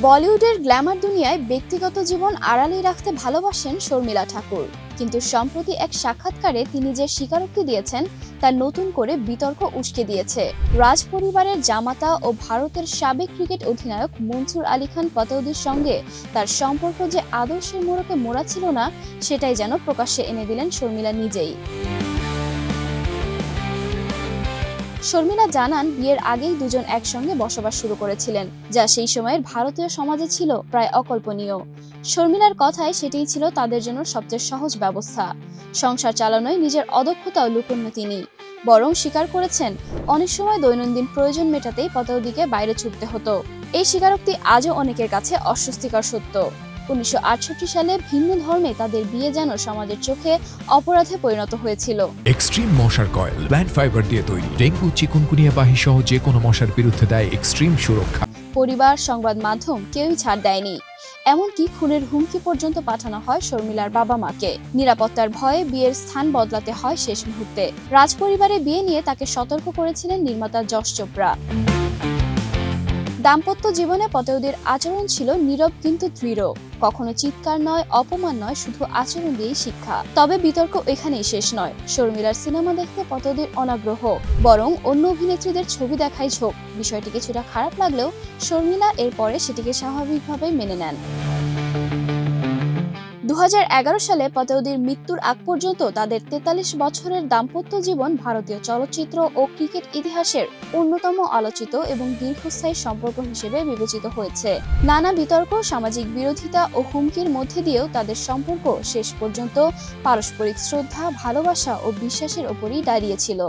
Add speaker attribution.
Speaker 1: বলিউডের গ্ল্যামার দুনিয়ায় ব্যক্তিগত জীবন আড়ালে রাখতে ভালোবাসেন শর্মিলা ঠাকুর, কিন্তু সম্প্রতি এক সাক্ষাৎকারে তিনি যে স্বীকারোক্তি দিয়েছেন তা নতুন করে বিতর্ক উস্কে দিয়েছে। রাজ পরিবারের জামাতা ও ভারতের সাবেক ক্রিকেট অধিনায়ক মনসুর আলী খান পতৌদির সঙ্গে তার সম্পর্ক যে আদর্শের মোড়কে মোড়া ছিল না, সেটাই যেন প্রকাশ্যে এনে দিলেন শর্মিলা নিজেই। শর্মিলা জানান, বিয়ের আগেই দুজন একসঙ্গে বসবাস শুরু করেছিলেন, যা সেই সময়ের ভারতীয় সমাজে ছিল প্রায় অকল্পনীয়। শর্মিলার কথায় সেটিই ছিল তাদের জন্য সবচেয়ে সহজ ব্যবস্থা। সংসার চালানোয় নিজের অদক্ষতাও লুকোন না তিনি, বরং স্বীকার করেছেন অনেক সময় দৈনন্দিন প্রয়োজন মেটাতেই পতৌদিকে বাইরে ছুটতে হতো। এই স্বীকারোক্তি আজও অনেকের কাছে অস্বস্তিকর সত্য। 1968 সালে ভিন্ন ধর্মে তাদের বিয়ে যেন সমাজের চোখে অপরাধে পরিণত হয়েছিল।
Speaker 2: এক্সট্রিম মশার কয়েল প্ল্যান্ট ফাইবার দিয়ে তৈরি, ডেঙ্গু, চিকুনগুনিয়া বাহি সহ যে কোনো মশার বিরুদ্ধে দেয় এক্সট্রিম সুরক্ষা।
Speaker 1: পরিবার, সংবাদ মাধ্যম কেউই ছাড় দেয়নি, এমনকি খুনের হুমকি পর্যন্ত পাঠানো হয় শর্মিলার বাবা মাকে। নিরাপত্তার ভয়ে বিয়ের স্থান বদলাতে হয় শেষ মুহূর্তে। রাজপরিবারে বিয়ে নিয়ে তাকে সতর্ক করেছিলেন নির্মাতা যশ চোপড়া। দাম্পত্য জীবনে পতৌদির আচরণ ছিল নীরব কিন্তু দৃঢ়। কখনো চিৎকার নয়, অপমান নয়, শুধু আচরণ দিয়েই শিক্ষা। তবে বিতর্ক এখানেই শেষ নয়। শর্মিলার সিনেমা দেখতে পতৌদির অনাগ্রহ, বরং অন্য অভিনেত্রীদের ছবি দেখাই ঝোঁক। বিষয়টি কিছুটা খারাপ লাগলেও শর্মিলা এরপরে সেটিকে স্বাভাবিকভাবেই মেনে নেন। 2011 সালে পতৌদির মৃত্যুর আগ পর্যন্ত তাদের 43 বছরের দাম্পত্য জীবন ভারতীয় চলচ্চিত্র ও ক্রিকেট ইতিহাসের অন্যতম আলোচিত এবং দীর্ঘস্থায়ী সম্পর্ক হিসেবে বিবেচিত হয়েছে। নানা বিতর্ক, সামাজিক বিরোধিতা ও হুমকির মধ্যে দিয়েও তাদের সম্পর্ক শেষ পর্যন্ত পারস্পরিক শ্রদ্ধা, ভালোবাসা ও বিশ্বাসের ওপরই দাঁড়িয়েছিল।